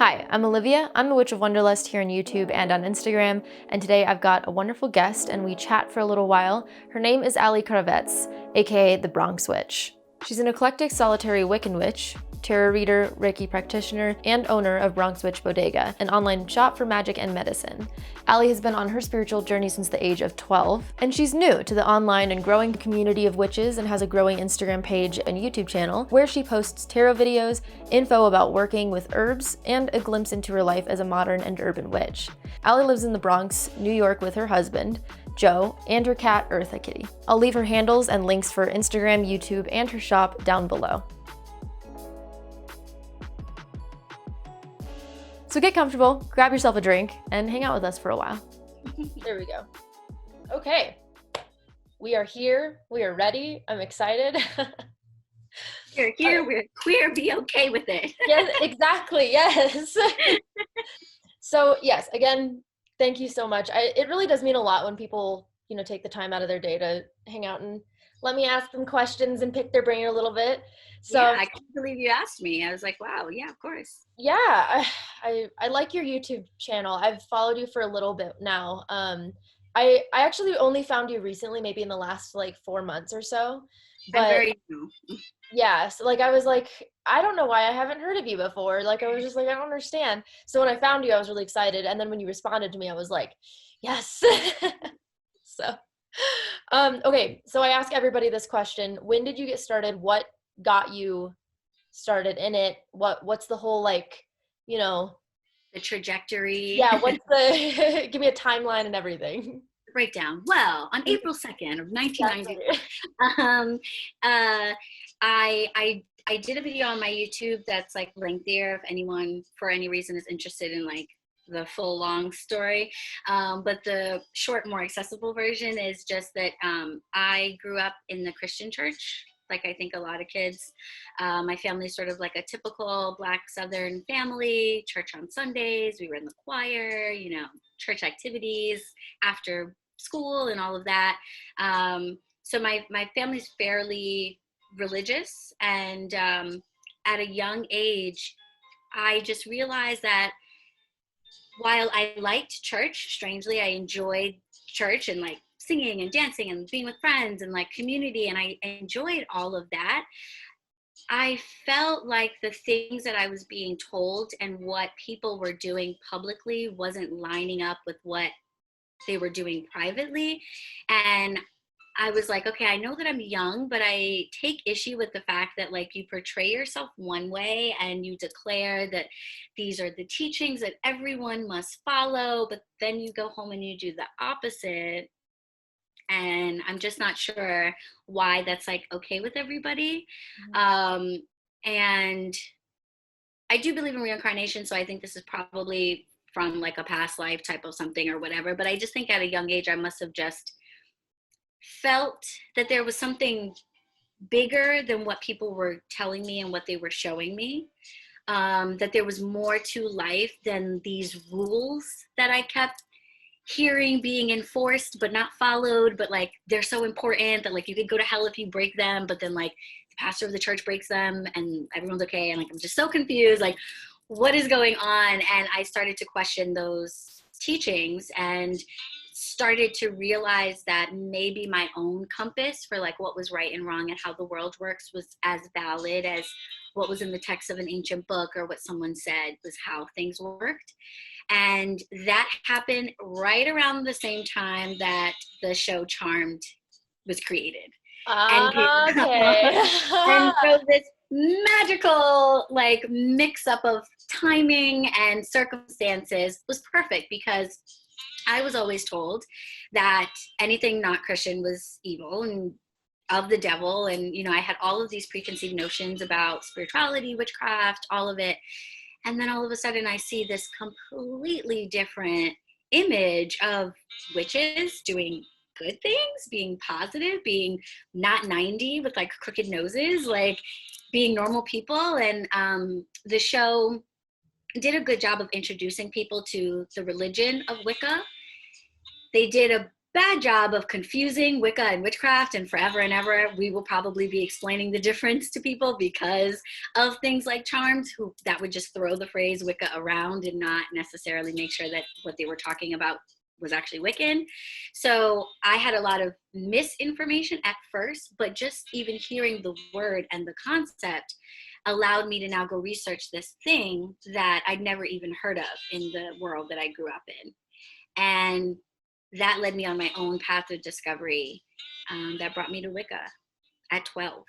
Hi, I'm Olivia. I'm the Witch of Wonderlust here on YouTube and on Instagram, and today I've got a wonderful guest and we chat for a little while. Her name is Carvets, aka the Bronx Witch. She's an eclectic solitary Wiccan witch, tarot reader, Reiki practitioner, and owner of BronxWitchBodega, an online shop for magic and medicine. Allie has been on her spiritual journey since the age of 12, and she's new to the online and growing community of witches and has a growing Instagram page and YouTube channel where she posts tarot videos, info about working with herbs, and a glimpse into her life as a modern and urban witch. Allie lives in the Bronx, New York with her husband, Joe, and her cat, Eartha Kitty. I'll leave her handles and links for Instagram, YouTube, and her shop down below. So get comfortable, grab yourself a drink, and hang out with us for a while. There we go. Okay, we are here, we are ready, I'm excited. We're here, we're queer, be okay with it. Yes, exactly, yes. So yes, again, thank you so much. It really does mean a lot when people, take the time out of their day to hang out and let me ask them questions and pick their brain a little bit. So yeah, I can't believe you asked me. I was like, wow, yeah, of course. Yeah, I like your YouTube channel. I've followed you for a little bit now. I actually only found you recently, maybe in the last 4 months or so. But I'm very new. yeah, so I was like, I don't know why I haven't heard of you before. I was just like, I don't understand. So when I found you, I was really excited. And then when you responded to me, I was like, yes. So, okay. So I ask everybody this question. When did you get started? What got you started in it? What's the whole The trajectory. Yeah, what's the give me a timeline and everything. Breakdown. Well, on April 2nd of 1990, I did a video on my YouTube that's linked there if anyone for any reason is interested in the full long story. But the short, more accessible version is just that I grew up in the Christian church. I think a lot of kids. My family's sort of like a typical Black Southern family, church on Sundays. We were in the choir, church activities after school and all of that. So my family's fairly religious. And at a young age, I just realized that while I liked church, strangely, I enjoyed church and singing and dancing and being with friends and community, and I enjoyed all of that. I felt like the things that I was being told and what people were doing publicly wasn't lining up with what they were doing privately. And I was like, okay, I know that I'm young, but I take issue with the fact that you portray yourself one way and you declare that these are the teachings that everyone must follow, but then you go home and you do the opposite. And I'm just not sure why that's okay with everybody. Mm-hmm. And I do believe in reincarnation, so I think this is probably from a past life type of something or whatever. But I just think at a young age, I must have just felt that there was something bigger than what people were telling me and what they were showing me. That there was more to life than these rules that I kept hearing being enforced but not followed, but they're so important that you could go to hell if you break them, but then the pastor of the church breaks them and everyone's okay, and I'm just so confused, what is going on? And I started to question those teachings and started to realize that maybe my own compass for what was right and wrong and how the world works was as valid as what was in the text of an ancient book or what someone said was how things worked. And that happened right around the same time that the show Charmed was created. Okay. And so this magical mix up of timing and circumstances was perfect, because I was always told that anything not Christian was evil and of the devil. And, I had all of these preconceived notions about spirituality, witchcraft, all of it. And then all of a sudden I see this completely different image of witches doing good things, being positive, being not 90 with crooked noses, being normal people. And the show did a good job of introducing people to the religion of Wicca. They did a bad job of confusing Wicca and witchcraft, and forever and ever we will probably be explaining the difference to people because of things like charms that would just throw the phrase Wicca around and not necessarily make sure that what they were talking about was actually Wiccan. So I had a lot of misinformation at first, but just even hearing the word and the concept allowed me to now go research this thing that I'd never even heard of in the world that I grew up in. And that led me on my own path of discovery, that brought me to Wicca at 12.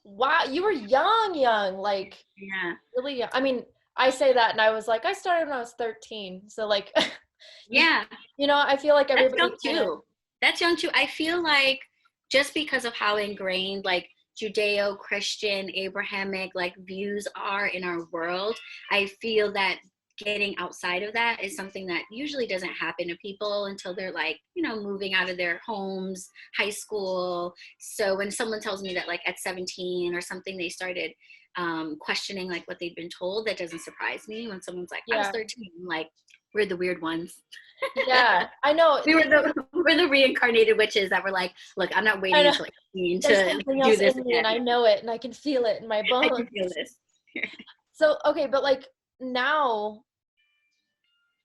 Wow, you were young, like Yeah. really young. I mean, I say that and I was like, I started when I was 13. So like, Yeah. I feel like That's everybody young too. That's young too. I feel like just because of how ingrained like Judeo-Christian, Abrahamic like views are in our world, I feel that getting outside of that is something that usually doesn't happen to people until they're like, moving out of their homes, high school. So when someone tells me that like at 17 or something, they started questioning like what they'd been told, that doesn't surprise me. When someone's like, I was 13, I'm like, we're the weird ones. Yeah, I know. we're the reincarnated witches that were like, look, I'm not waiting until 18 to do this in me, and I know it and I can feel it in my bones. I can feel this. So okay, but like now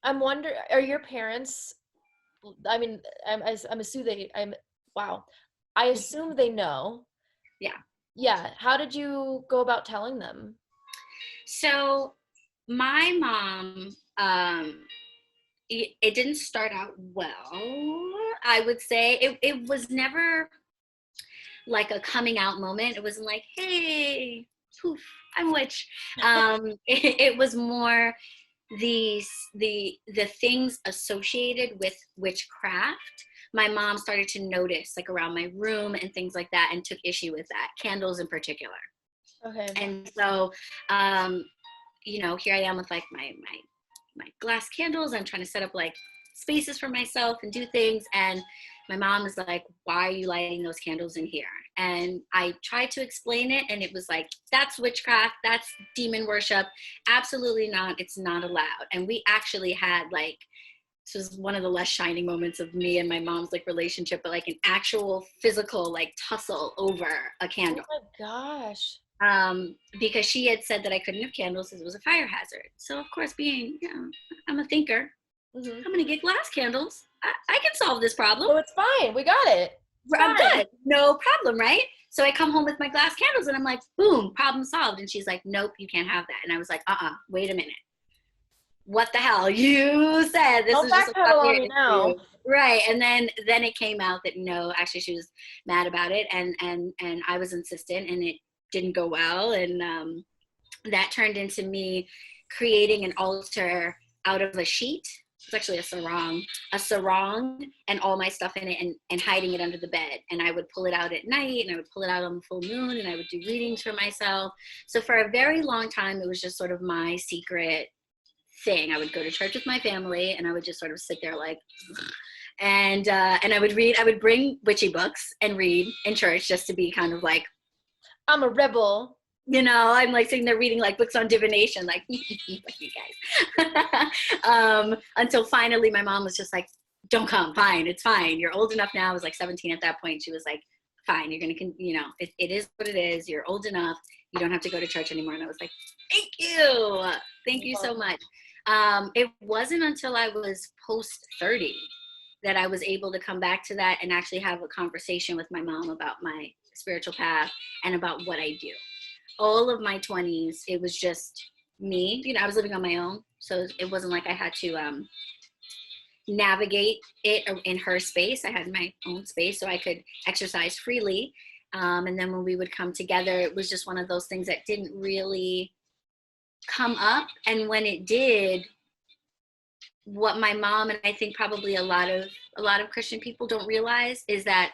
I'm wondering, are your parents, I mean, I'm assuming I assume they know. Yeah, how did you go about telling them? So my mom, it didn't start out well. I would say it was never like a coming out moment. It wasn't like, hey, poof, I'm a witch. It was more the things associated with witchcraft. My mom started to notice like around my room and things like that, and took issue with that, candles in particular. Okay. And so here I am with like my glass candles. I'm trying to set up like spaces for myself and do things, and my mom is like, why are you lighting those candles in here? And I tried to explain it, and it was like, that's witchcraft, that's demon worship. Absolutely not. It's not allowed. And we actually had like, this was one of the less shining moments of me and my mom's like relationship, but like an actual physical like tussle over a candle. Oh my gosh. Because she had said that I couldn't have candles because it was a fire hazard. So of course, being, I'm a thinker, I'm gonna get glass candles. I can solve this problem. Oh, it's fine. We got it. I'm good. No problem, right? So I come home with my glass candles and I'm like, boom, problem solved. And she's like, nope, you can't have that. And I was like, wait a minute. What the hell? You said this is just a now. Right. And then it came out that no, actually she was mad about it, and I was insistent, and it didn't go well. And that turned into me creating an altar out of a sheet. It's actually a sarong, and all my stuff in it, and hiding it under the bed. And I would pull it out at night, and I would pull it out on the full moon, and I would do readings for myself. So for a very long time, it was just sort of my secret thing. I would go to church with my family, and I would just sort of sit there like, and I would read. I would bring witchy books and read in church just to be kind of like, I'm a rebel. I'm like sitting there reading like books on divination, like, like you guys. Until finally my mom was just like, don't come, fine, it's fine. You're old enough now. I was like 17 at that point. She was like, fine, you're going to, it is what it is. You're old enough. You don't have to go to church anymore. And I was like, thank you. Thank you so much. It wasn't until I was post 30 that I was able to come back to that and actually have a conversation with my mom about my spiritual path and about what I do. All of my 20s, it was just me. I was living on my own. So it wasn't like I had to navigate it in her space. I had my own space so I could exercise freely. And then when we would come together, it was just one of those things that didn't really come up. And when it did, what my mom, and I think probably a lot of Christian people don't realize, is that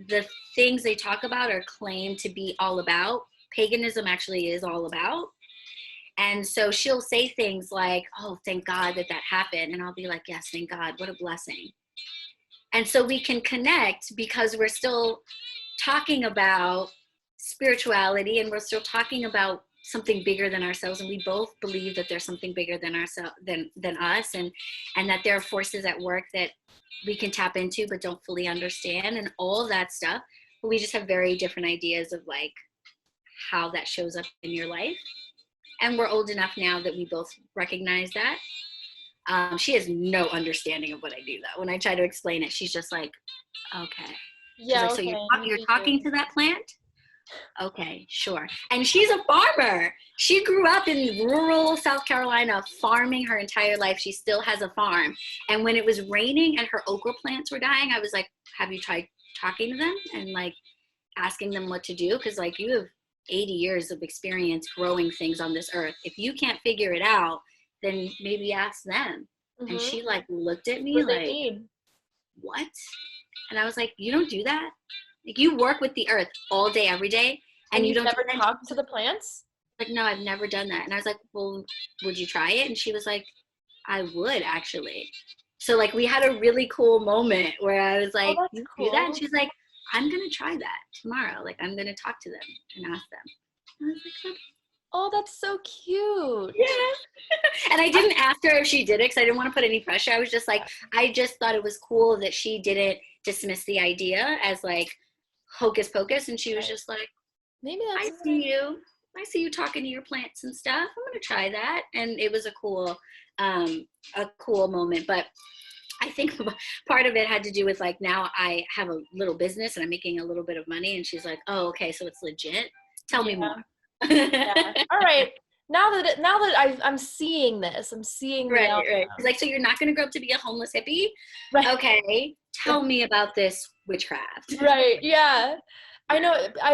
the things they talk about or claim to be all about, paganism actually is all about. And so she'll say things like, oh, thank God that happened. And I'll be like, yes, thank God. What a blessing. And so we can connect because we're still talking about spirituality, and we're still talking about something bigger than ourselves, and we both believe that there's something bigger than ourselves than us, and that there are forces at work that we can tap into but don't fully understand, and all of that stuff. But we just have very different ideas of like how that shows up in your life. And we're old enough now that we both recognize that. She has no understanding of what I do, though. When I try to explain it, she's just like, okay. Yeah, She's like, okay. so you're talking to that plant? Okay, sure. And she's a farmer. She grew up in rural South Carolina, farming her entire life. She still has a farm. And when it was raining and her okra plants were dying, I was like, have you tried talking to them and like asking them what to do? Because like you have 80 years of experience growing things on this earth. If you can't figure it out, then maybe ask them. Mm-hmm. And she like looked at me what like, what? And I was like, you don't do that? Like you work with the earth all day, every day, and you don't never talk to the plants? Like, no, I've never done that. And I was like, well, would you try it? And she was like, I would actually. So like we had a really cool moment where I was like, you do that? And she's like, I'm gonna try that tomorrow. Like I'm gonna talk to them and ask them. And I was like, okay. Oh, that's so cute. Yeah. And I didn't ask her if she did it because I didn't want to put any pressure. I was just like, I just thought it was cool that she didn't dismiss the idea as like hocus pocus. And she was just like, maybe that's I see you talking to your plants and stuff. I'm gonna try that. And it was a cool moment. But I think part of it had to do with like now I have a little business and I'm making a little bit of money. And she's like, oh, okay, so it's legit. Tell me more. Yeah. All right. Now that I'm seeing this, I'm seeing right. It's like, so you're not going to grow up to be a homeless hippie, right? Okay, tell me about this witchcraft. Right. Yeah. I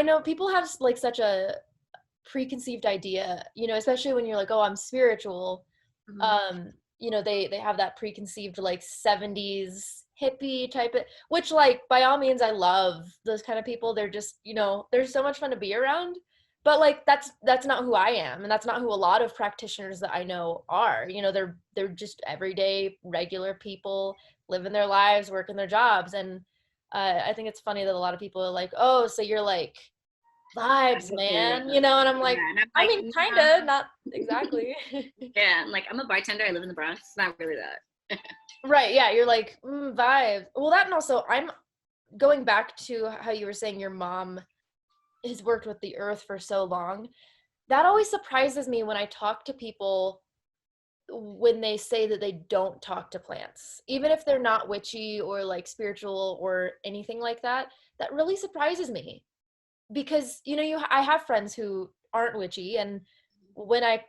know people have like such a preconceived idea, you know, especially when you're like, oh, I'm spiritual. Mm-hmm. You know, they have that preconceived like 70s hippie type of, which like by all means I love those kind of people. They're just, you know, they're so much fun to be around. But like that's not who I am, and that's not who a lot of practitioners that I know are. You know, they're just everyday regular people living their lives, working their jobs. And I think it's funny that a lot of people are like, oh, so you're like vibes, man, you know. And I'm like, I mean, kind of, not exactly. Yeah, I'm like, I'm a bartender, I live in the Bronx. It's not really that. Right, yeah, you're like vibes. Well, that, and also I'm going back to how you were saying your mom has worked with the earth for so long. That always surprises me when I talk to people when they say that they don't talk to plants, even if they're not witchy or like spiritual or anything like that. That really surprises me because, you know, I have friends who aren't witchy, and when I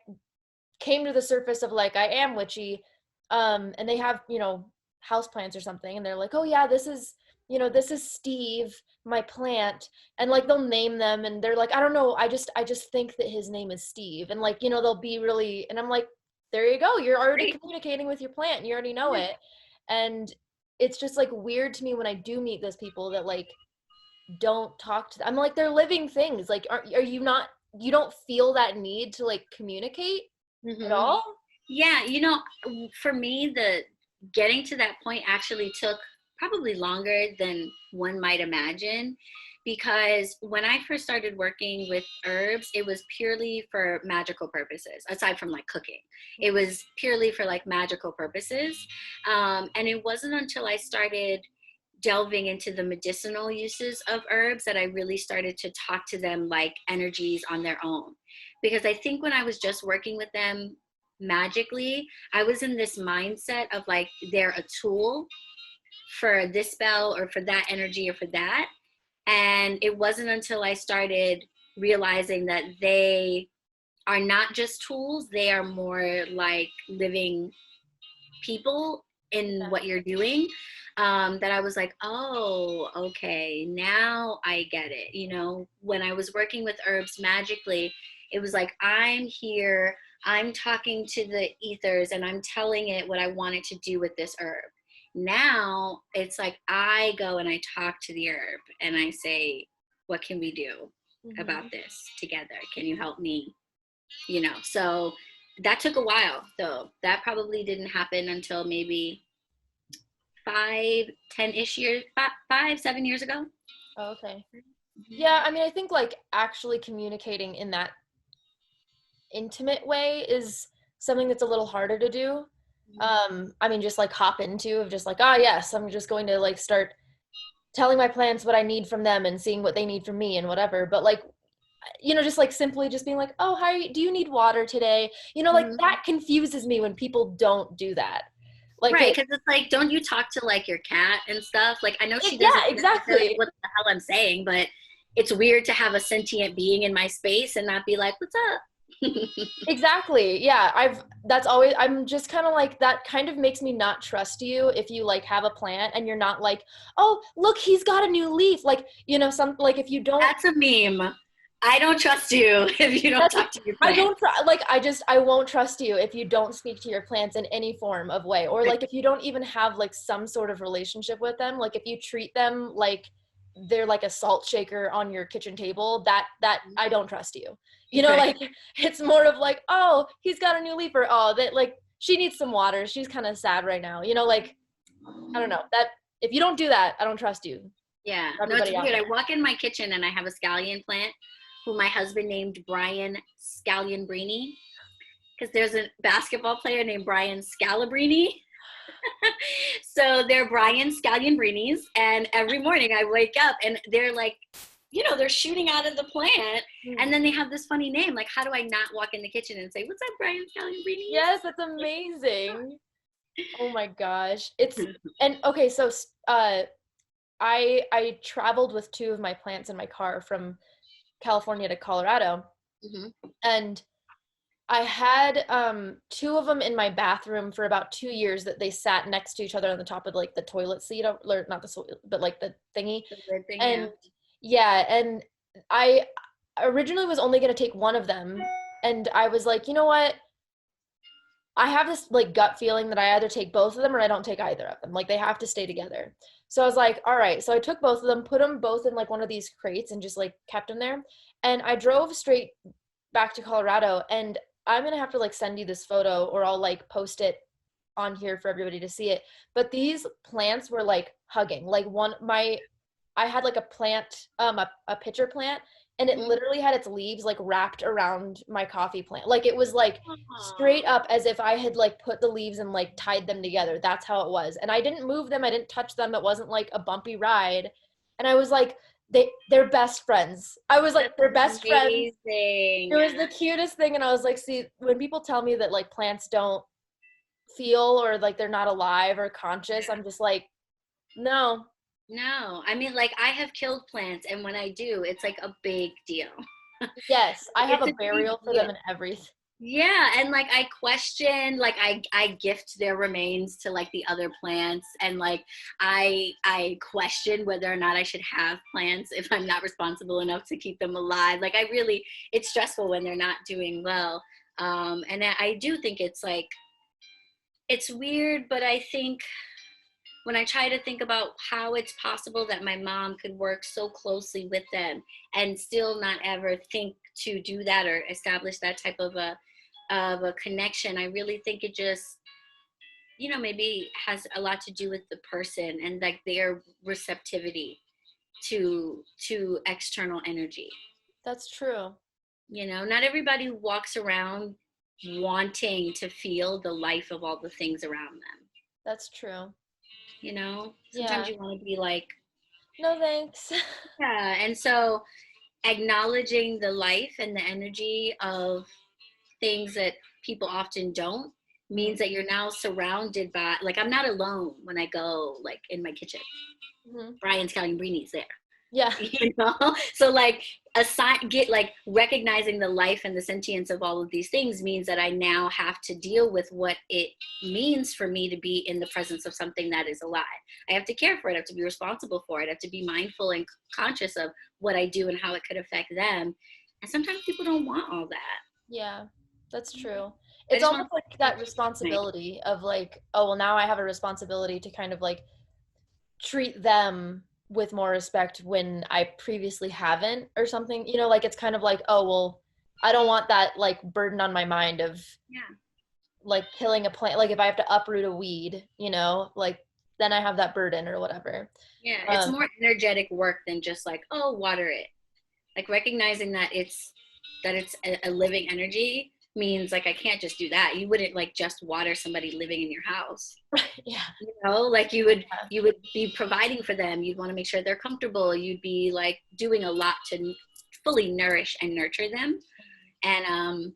came to the surface of like I am witchy, and they have, you know, houseplants or something, and they're like, oh yeah, this is, you know, this is Steve, my plant, and like they'll name them, and they're like, I don't know, I just think that his name is Steve, and like, you know, they'll be really, and I'm like, there you go, you're already communicating with your plant, you already know it. And it's just like weird to me when I do meet those people that like don't talk to them. I'm like, they're living things. Like, are you not, you don't feel that need to like communicate at all? Yeah, you know, for me, the getting to that point actually took probably longer than one might imagine, because when I first started working with herbs, it was purely for magical purposes, aside from like cooking. It was purely for like magical purposes. And it wasn't until I started delving into the medicinal uses of herbs that I really started to talk to them like energies on their own. Because I think when I was just working with them magically, I was in this mindset of like they're a tool for this spell or for that energy or for that. And it wasn't until I started realizing that they are not just tools, they are more like living people in what you're doing, that I was like, oh, okay, now I get it. You know, when I was working with herbs magically, it was like, I'm here, I'm talking to the ethers and I'm telling it what I want it to do with this herb. Now it's like I go and I talk to the herb and I say, what can we do about this together? Can you help me? You know, so that took a while though. That probably didn't happen until maybe 7 years ago. Oh, okay. Yeah, I mean, I think like actually communicating in that intimate way is something that's a little harder to do. I mean, just like hop into of just like, ah, yes, I'm just going to like start telling my plants what I need from them and seeing what they need from me and whatever. But like, just like simply just being like, oh, hi, do you need water today? Like Mhm. that confuses me when people don't do that. Like, Right, because it's like, don't you talk to like your cat and stuff? Like, I know she doesn't yeah, necessarily know exactly. what the hell I'm saying, but it's weird to have a sentient being in my space and not be like, what's up? Exactly. Yeah, I'm just kind of like that kind of makes me not trust you if you like have a plant and you're not like, "Oh, look, he's got a new leaf." Like, some like if you don't That's a meme. I don't trust you if you don't that's talk to your I plant. don't like I won't trust you if you don't speak to your plants in any form of way, or like if you don't even have like some sort of relationship with them, like if you treat them like they're like a salt shaker on your kitchen table, that I don't trust you. Right. Like it's more of like, oh, he's got a new leaf, or oh, that like she needs some water. She's kind of sad right now. Like I don't know. That if you don't do that, I don't trust you. Yeah. For No, it's everybody out weird. I there. walk in my kitchen and I have a scallion plant who my husband named Brian Scallion-Brini because there's a basketball player named Brian Scalabrine. So they're Brian Scallion-Brinis, and every morning I wake up and they're like, they're shooting out of the plant, and then they have this funny name. Like, how do I not walk in the kitchen and say, "What's up, Brian Scallion-Brinis"? Yes, that's amazing. Oh my gosh. And okay, so I traveled with two of my plants in my car from California to Colorado, Mm-hmm. and I had two of them in my bathroom for about 2 years that they sat next to each other on the top of like the toilet seat, or not but like the thingy. The weird thing, yeah. And yeah, and I originally was only going to take one of them, and I was like, you know what? I have this like gut feeling that I either take both of them or I don't take either of them. Like they have to stay together. So I was like, all right. So I took both of them, put them both in like one of these crates and just like kept them there. And I drove straight back to Colorado, and I'm going to have to like send you this photo, or I'll like post it on here for everybody to see it. But these plants were like hugging. Like I had like a plant, a pitcher plant, and it Mm-hmm. literally had its leaves like wrapped around my coffee plant. Like it was like straight Aww. up as if I had like put the leaves and like tied them together. That's how it was. And I didn't move them, I didn't touch them. It wasn't like a bumpy ride. And I was like, they're best friends. I was like, That's they're best friends. It amazing. was the cutest thing. And I was like, see, when people tell me that like plants don't feel or like they're not alive or conscious, I'm just like, no. No, I mean, like, I have killed plants, and when I do, it's like a big deal. Yes, I have It's a a big burial for deal. them and everything. Yeah, and like I question, like I gift their remains to like the other plants, and like I question whether or not I should have plants if I'm not responsible enough to keep them alive. Like I really, it's stressful when they're not doing well. And I do think it's like it's weird, but I think when I try to think about how it's possible that my mom could work so closely with them and still not ever think to do that or establish that type of a connection, I really think it just maybe has a lot to do with the person and like their receptivity to external energy. That's true. Not everybody walks around wanting to feel the life of all the things around them. That's true. Sometimes Yeah. you want to be like, No thanks. yeah. And so acknowledging the life and the energy of things that people often don't Mhm. means that you're now surrounded by, like, I'm not alone when I go like in my kitchen. Mhm. Brian's Calling there. Yeah. So like get like recognizing the life and the sentience of all of these things means that I now have to deal with what it means for me to be in the presence of something that is alive. I have to care for it. I have to be responsible for it. I have to be mindful and conscious of what I do and how it could affect them. And sometimes people don't want all that. Yeah. That's true. I It's just want almost like to that responsibility of like, oh, well, now I have a responsibility to kind of like treat them with more respect when I previously haven't or something. Like it's kind of like, oh, well, I don't want that like burden on my mind of yeah. like killing a plant. Like if I have to uproot a weed, like then I have that burden or whatever. Yeah, it's Um, more energetic work than just like, oh, water it. Like recognizing that it's a living energy means like I can't just do that. You wouldn't like just water somebody living in your house. Yeah. You know, like you would be providing for them. You'd want to make sure they're comfortable. You'd be like doing a lot to fully nourish and nurture them. And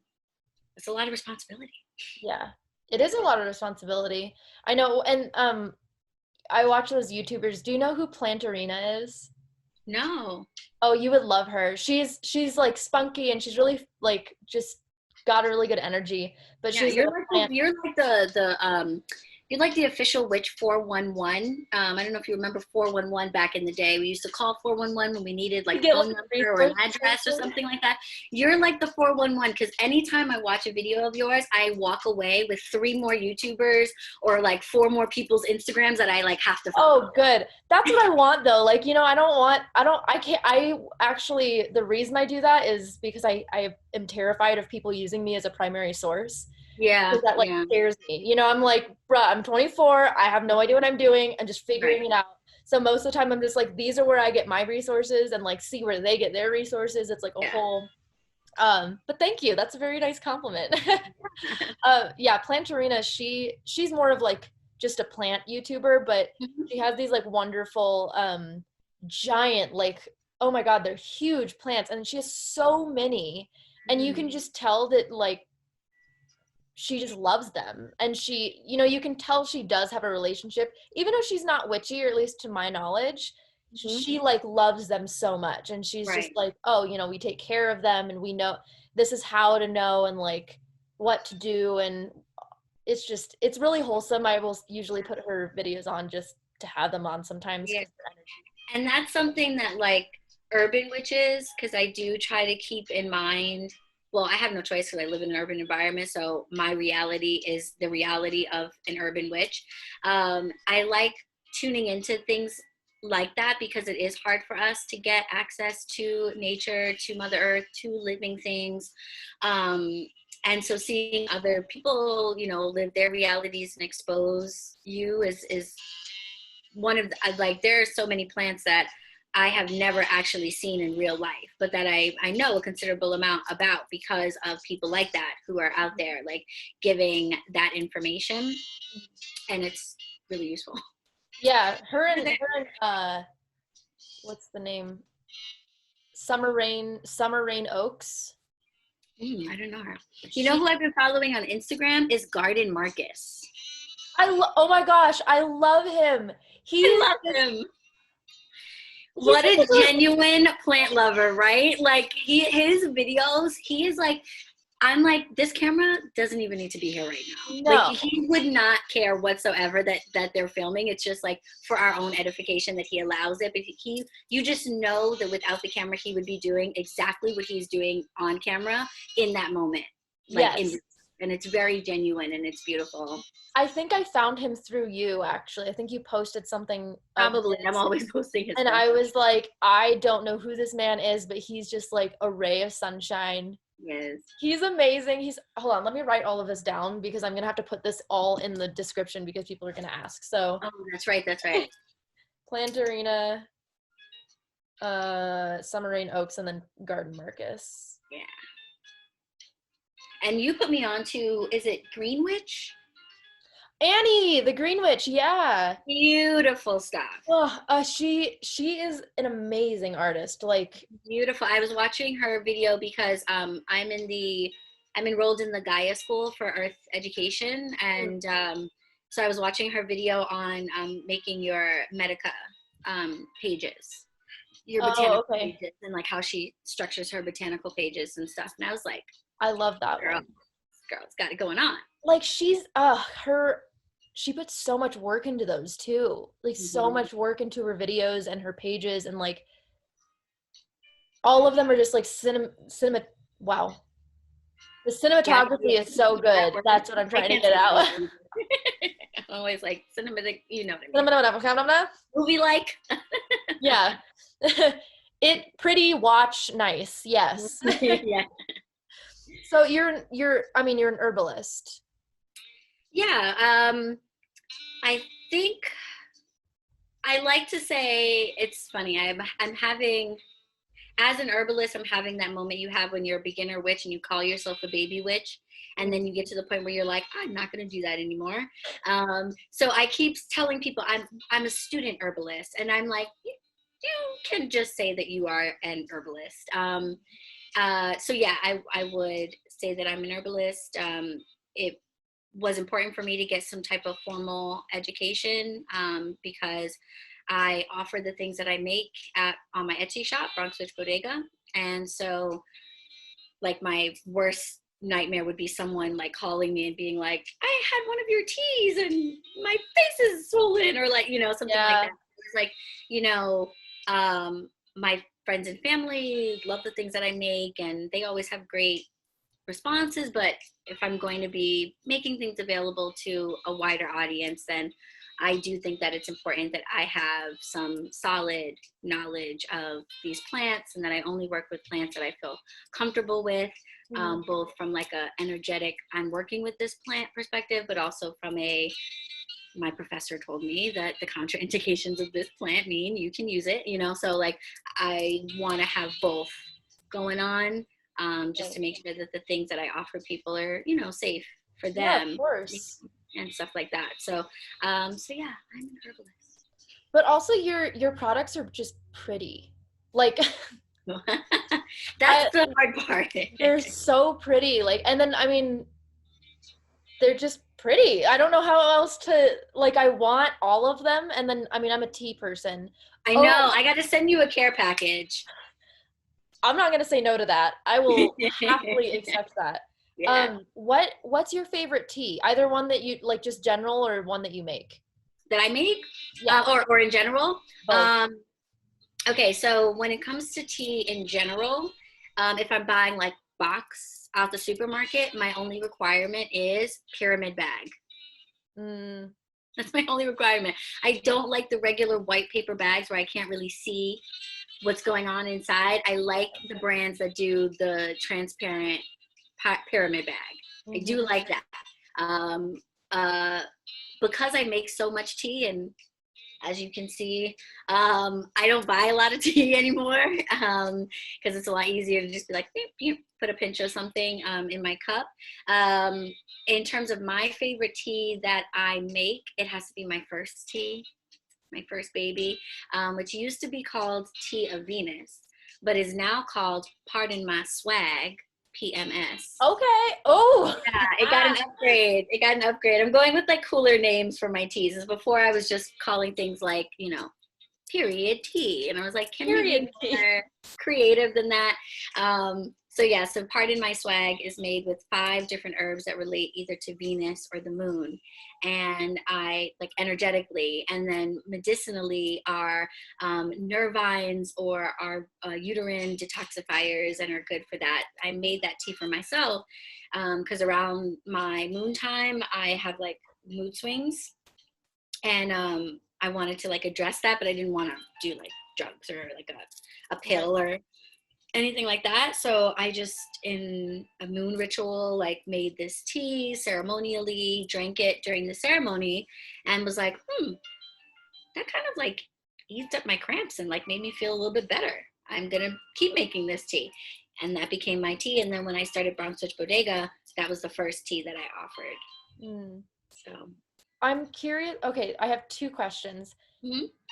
it's a lot of responsibility. Yeah. It is a lot of responsibility. I know, and I watch those YouTubers. Do you know who Plantarina is? No. Oh, you would love her. She's like spunky and she's really like just got a really good energy. But Yeah, she's like a plant. you're like the you're like the official witch 411. I don't know if you remember 411 back in the day. We used to call 411 when we needed like a phone number or an address or something like that. You're like the 411 because anytime I watch a video of yours, I walk away with 3 more YouTubers or like 4 more people's Instagrams that I like have to follow. Oh, good. That's what I want though. Like, you know, I can't, I actually, the reason I do that is because I am terrified of people using me as a primary source. Yeah, Because that like yeah, scares me. You know, I'm like, bruh, I'm 24. I have no idea what I'm doing. I'm just figuring it out. So most of the time I'm just like, these are where I get my resources and like see where they get their resources. It's like a whole but thank you. That's a very nice compliment. Yeah, Plantarina, she's more of like just a plant YouTuber, but she has these like wonderful giant like, oh my god, they're huge plants and she has so many and you can just tell that like she just loves them and she, you know, you can tell she does have a relationship even though she's not witchy, or at least to my knowledge. She like loves them so much and she's just like, oh, you know, we take care of them and we know this is how to know and like what to do, and it's really wholesome. I will usually put her videos on just to have them on sometimes. Yeah. And that's something that like urban witches, because I do try to keep in mind, well, I have no choice because I live in an urban environment, so my reality is the reality of an urban witch. I like tuning into things like that because it is hard for us to get access to nature, to Mother Earth, to living things. And so seeing other people, you know, live their realities and expose you is one of the, like there are so many plants that I have never actually seen in real life, but that I know a considerable amount about because of people like that who are out there like giving that information, and it's really useful. Yeah, her and what's the name? Summer Rain Oaks. I don't know her. You know who I've been following on Instagram is Garden Marcus. Oh my gosh, I love him. I love him. What a genuine plant lover, right? Like his videos, he is like, I'm like, this camera doesn't even need to be here right now. No. Like he would not care whatsoever that they're filming. It's just like for our own edification that he allows it. But you just know that without the camera, he would be doing exactly what he's doing on camera in that moment. Like, yes. And it's very genuine and it's beautiful. I think I found him through you, actually. I think you posted something. Probably. I'm always posting his And stuff. I was like, I don't know who this man is, but he's just like a ray of sunshine. Yes. He's amazing. Hold on, let me write all of this down because I'm going to have to put this all in the description because people are going to ask. So. Oh, that's right. That's right. Plantarina, Summer Rain Oaks, and then Garden Marcus. Yeah. And you put me on to, is it Green Witch? Annie, the Green Witch, yeah. Beautiful stuff. Oh, she is an amazing artist. Like beautiful. I was watching her video because I'm enrolled in the Gaia School for Earth Education, and so I was watching her video on making your Medica pages, your botanical pages, and like how she structures her botanical pages and stuff. And I was like, I love that girl. one. Girl's got it going on. Like she puts so much work into those too. Like so much work into her videos and her pages, and like all of them are just like wow. The cinematography is so good. That's what I'm trying to get out. I'm always like cinematic, you know what I mean. Movie like. Yeah. It pretty, watch nice. Yes. Yeah. So you're an herbalist. Yeah. I think I like to say, it's funny. I'm having, as an herbalist, I'm having that moment you have when you're a beginner witch and you call yourself a baby witch. and then you get to the point where you're like, I'm not going to do that anymore. So I keep telling people I'm a student herbalist, and I'm like, you can just say that you are an herbalist. So yeah, I would say that I'm an herbalist. It was important for me to get some type of formal education, because I offer the things that I make on my Etsy shop, BronxWitchBodega. And so, like, my worst nightmare would be someone like calling me and being like, I had one of your teas and my face is swollen, or like, something like that. It's like, my friends and family love the things that I make, and they always have great responses. But if I'm going to be making things available to a wider audience, then I do think that it's important that I have some solid knowledge of these plants, and that I only work with plants that I feel comfortable with, both from like a energetic, I'm working with this plant perspective, but also from my professor told me that the contraindications of this plant mean you can use it, so like I want to have both going on, just to make sure that the things that I offer people are, safe for them. Yeah, of course. And stuff like that. So yeah, I'm an herbalist. But also your products are just pretty. Like that's the hard part. They're so pretty. Like, and then, I mean, they're just pretty. I don't know how else to, like, I want all of them. And then, I mean, I'm a tea person. I know. I got to send you a care package. I'm not going to say no to that. I will happily accept that. Yeah. What's your favorite tea? Either one that you like, just general, or one that you make? That I make? Yeah. Or in general? Both. Okay, so when it comes to tea in general, if I'm buying like box out the supermarket, my only requirement is pyramid bag. That's my only requirement. I don't like the regular white paper bags where I can't really see what's going on inside. I like the brands that do the transparent pyramid bag. I do like that. Because I make so much tea, and as you can see, I don't buy a lot of tea anymore, because it's a lot easier to just be like, put a pinch of something in my cup. In terms of my favorite tea that I make, it has to be my first tea, my first baby, which used to be called Tea of Venus, but is now called Pardon My Swag, PMS. Okay. Oh. Yeah, it got an upgrade. I'm going with like cooler names for my teas. Before I was just calling things like, period tea. And I was like, can we be more creative than that? So Pardon My Swag is made with 5 different herbs that relate either to Venus or the moon. And I like energetically, and then medicinally are nervines, or are uterine detoxifiers, and are good for that. I made that tea for myself because around my moon time, I have like mood swings, and I wanted to like address that, but I didn't want to do like drugs or like a pill or anything like that. So I just, in a moon ritual, like made this tea ceremonially, drank it during the ceremony, and was like, that kind of like eased up my cramps and like made me feel a little bit better. I'm gonna keep making this tea. And that became my tea. And then when I started BronxWitchBodega, that was the first tea that I offered. So I'm curious. Okay, I have 2 questions.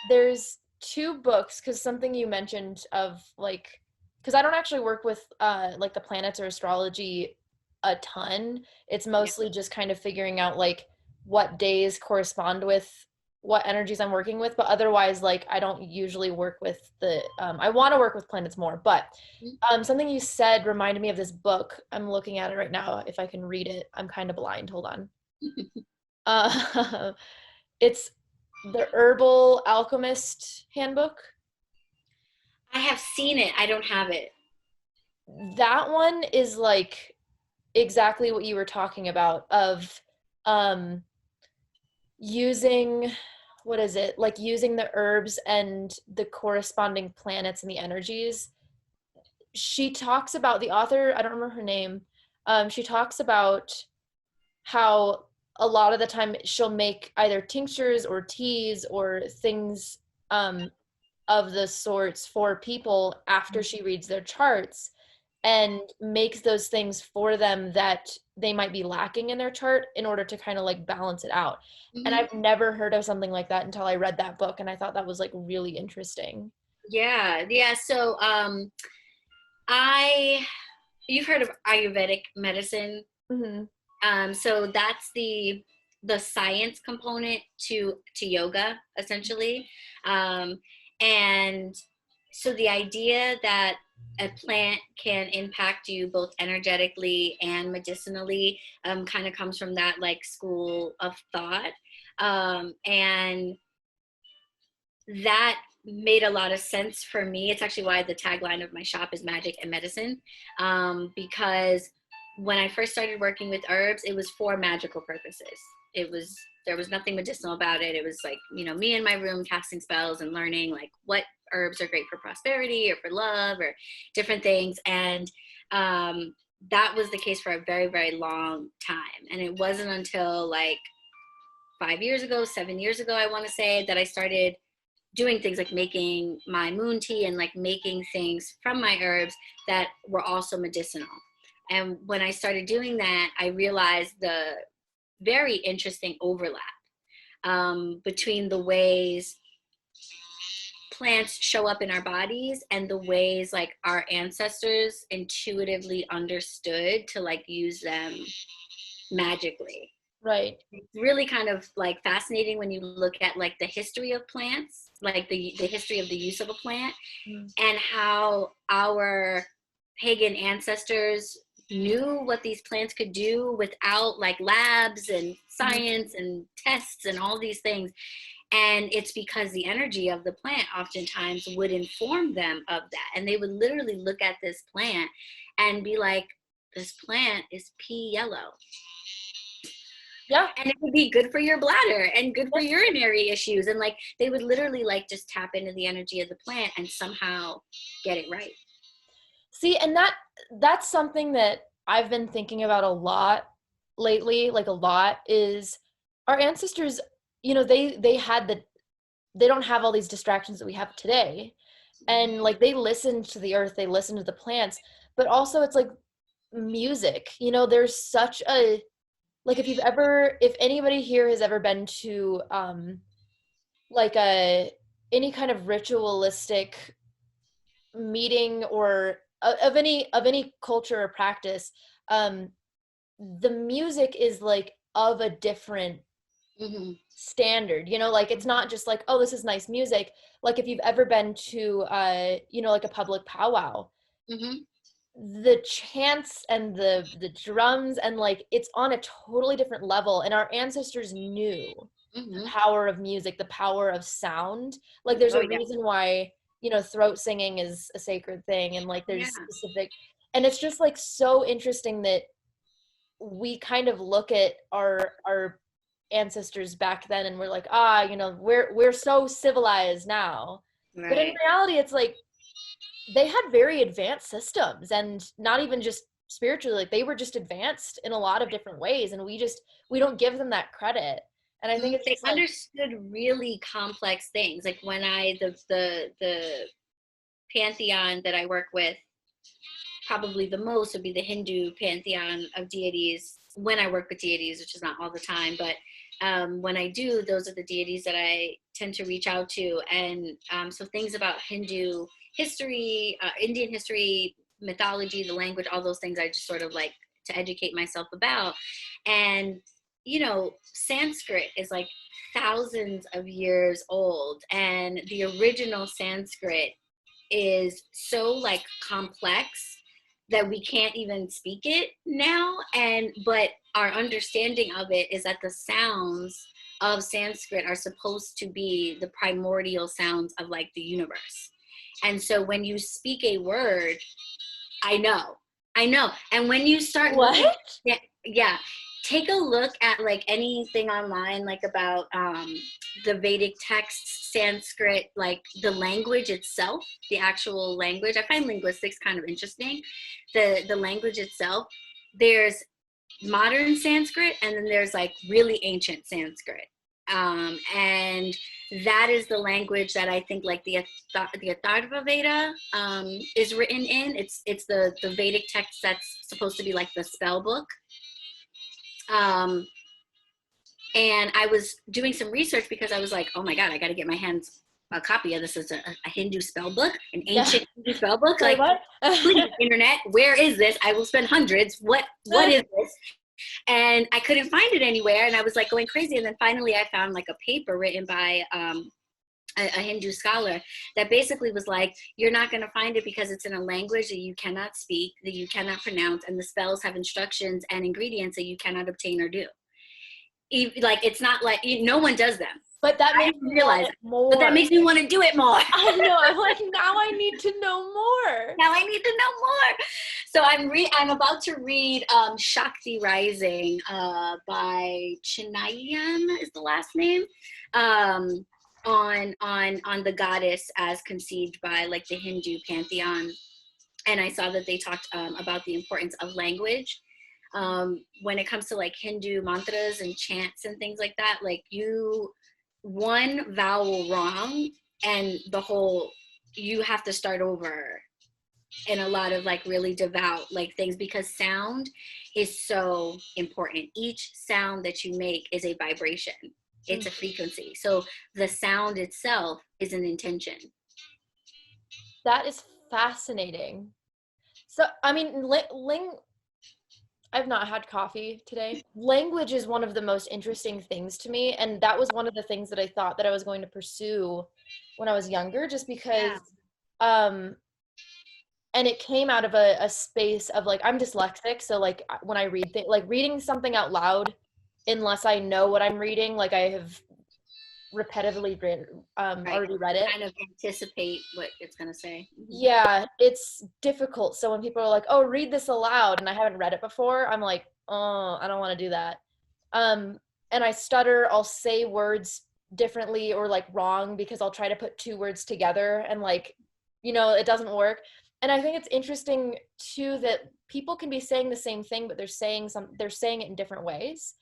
There's 2 books, because something you mentioned of like, because I don't actually work with like the planets or astrology a ton. It's mostly just kind of figuring out like what days correspond with what energies I'm working with. But otherwise, like, I don't usually work with the, I want to work with planets more. But something you said reminded me of this book. I'm looking at it right now, if I can read it. I'm kind of blind. Hold on. It's the Herbal Alchemist Handbook. I have seen it. I don't have it. That one is like exactly what you were talking about, of using, what is it? Like using the herbs and the corresponding planets and the energies. She talks about, the author, I don't remember her name, she talks about how a lot of the time she'll make either tinctures or teas or things of the sorts for people after she reads their charts. and makes those things for them that they might be lacking in their chart in order to kind of like balance it out. And Hmm. I've never heard of something like that until I read that book, and I thought that was like really interesting. Yeah, yeah. So I you've heard of Ayurvedic medicine. Hmm. So that's the science component to yoga essentially, um, and so the idea that a plant can impact you both energetically and medicinally kind of comes from that like school of thought, and that made a lot of sense for me. It's actually why the tagline of my shop is magic and medicine, because when I first started working with herbs, it was for magical purposes. It was There was nothing medicinal about it. It was like, me in my room casting spells and learning like what herbs are great for prosperity or for love or different things. And that was the case for a very, very long time. And it wasn't until like 5 years ago, 7 years ago, I want to say, that I started doing things like making my moon tea and like making things from my herbs that were also medicinal. And when I started doing that, I realized the very interesting overlap between the ways plants show up in our bodies and the ways like our ancestors intuitively understood to like use them magically. Right. It's really kind of like fascinating when you look at like the history of plants, like the history of the use of a plant, Mm. and how our pagan ancestors knew what these plants could do without like labs and Mhm. science and tests and all these things. And it's because the energy of the plant oftentimes would inform them of that. And they would literally look at this plant and be like, this plant is pea yellow, Yeah. and it would be good for your bladder and good for urinary issues. And like they would literally like just tap into the energy of the plant and somehow get it right. See, and that's something that I've been thinking about a lot lately, like a lot, is our ancestors, they had they don't have all these distractions that we have today. And like they listened to the earth, they listened to the plants, but also it's like music. There's such a like if anybody here has ever been to like a any kind of ritualistic meeting or of any culture or practice, um the music is like of a different Mm-hmm. standard, like it's not just like, oh, this is nice music. Like if you've ever been to like a public powwow, Mm-hmm. the chants and the drums, and like it's on a totally different level, and our ancestors knew the Mm-hmm. power of music, the power of sound. Like there's Oh a yeah. reason why throat singing is a sacred thing, and like Yeah. there's specific, and it's just like so interesting that we kind of look at our ancestors back then and we're like, we're so civilized now, but in Right. reality it's like they had very advanced systems, and not even just spiritually, like they were just advanced in a lot of different ways, and we don't give them that credit. And I think it's They just like, understood really complex things. Like when I the pantheon that I work with, probably the most would be the Hindu pantheon of deities. When I work with deities, which is not all the time, but when I do, those are the deities that I tend to reach out to. And so things about Hindu history, Indian history, mythology, the language, all those things I just sort of like to educate myself about. And, Sanskrit is like thousands of years old. And the original Sanskrit is so like complex that we can't even speak it now, but our understanding of it is that the sounds of Sanskrit are supposed to be the primordial sounds of like the universe. And so when you speak a word, I know. And when you start looking, what? yeah, yeah, take a look at like anything online, like about the Vedic texts, Sanskrit, like the language itself, the actual language. I find linguistics kind of interesting. The language itself. There's modern Sanskrit, and then there's like really ancient Sanskrit. And that is the language that I think like the Atharva Veda is written in. It's the Vedic text that's supposed to be like the spell book. And I was doing some research because I was like, oh my God, I got to get my hands a copy of this. It's a Hindu spell book, an ancient Hindu spell book. Sorry, like, please, internet, where is this? I will spend hundreds. What is this? And I couldn't find it anywhere. And I was like going crazy. And then finally I found like a paper written by a Hindu scholar that basically was like, you're not going to find it because it's in a language that you cannot speak, that you cannot pronounce, and the spells have instructions and ingredients that you cannot obtain or do. Like, it's not like, no one does them. But that makes me realize more. But that makes me want to do it more. I know. I'm like, now I need to know more. Now I need to know more. So I'm about to read Shakti Rising by Chinayan is the last name. On the goddess as conceived by like the Hindu pantheon. And I saw that they talked about the importance of language. When it comes to like Hindu mantras and chants and things like that, like one vowel wrong and you have to start over in a lot of like really devout like things, because sound is so important. Each sound that you make is a vibration. It's a frequency. So the sound itself is an intention. That is fascinating. So, I mean, I've not had coffee today. Language is one of the most interesting things to me. And that was one of the things that I thought that I was going to pursue when I was younger, just because, and it came out of a space of like, I'm dyslexic. So like when I read things, like reading something out loud, unless I know what I'm reading, like I have repetitively already read it. Kind of anticipate what it's going to say. Yeah, it's difficult. So when people are like, oh, read this aloud, and I haven't read it before, I'm like, oh, I don't want to do that. And I stutter, I'll say words differently or like wrong because I'll try to put two words together and like, it doesn't work. And I think it's interesting too that people can be saying the same thing, but they're saying it in different ways,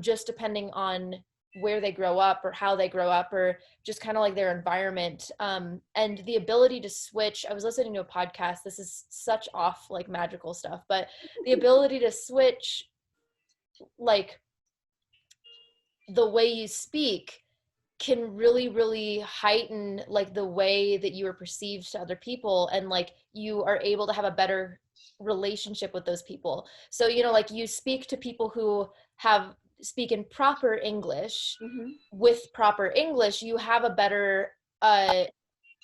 just depending on where they grow up or how they grow up or just kind of like their environment. And the ability to switch, I was listening to a podcast, this is such off like magical stuff, but the ability to switch like the way you speak can really, really heighten like the way that you are perceived to other people. And like, you are able to have a better relationship with those people. So, like you speak to people who speak in proper English. With proper English, you have a better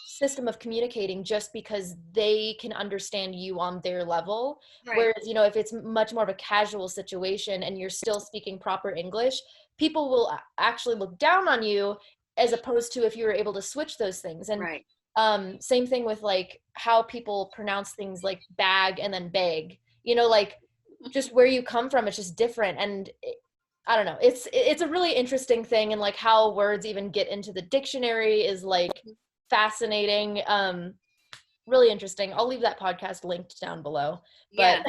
system of communicating just because they can understand you on their level. Right. Whereas, if it's much more of a casual situation and you're still speaking proper English, people will actually look down on you, as opposed to if you were able to switch those things. And same thing with like how people pronounce things like bag and then bag, like just where you come from, it's just different. And I don't know, it's a really interesting thing. And like how words even get into the dictionary is like fascinating. Really interesting. I'll leave that podcast linked down below. But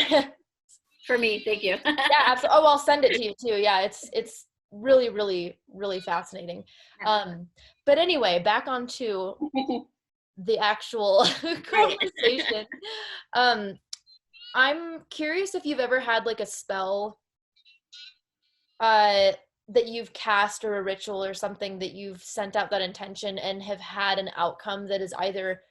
for me, thank you. Yeah, absolutely. Oh, I'll send it to you too. Yeah, it's really, really, really fascinating. But anyway, back onto the actual conversation. I'm curious if you've ever had like a spell that you've cast, or a ritual or something that you've sent out that intention and have had an outcome that is either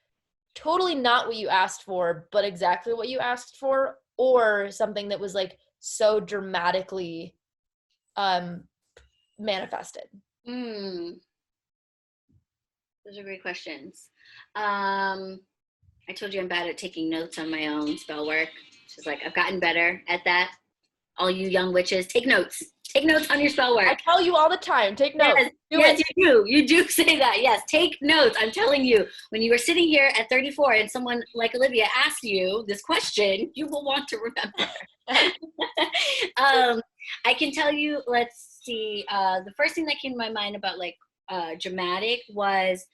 totally not what you asked for, but exactly what you asked for, or something that was like so dramatically manifested. Those are great questions. I told you I'm bad at taking notes on my own spell work. She's like, I've gotten better at that. All you young witches, take notes. Take notes on your spell work. I tell you all the time, take notes. Yes, you do. You do say that. Yes, take notes. I'm telling you, when you are sitting here at 34 and someone like Olivia asks you this question, you will want to remember. I can tell you, let's see, the first thing that came to my mind about like dramatic was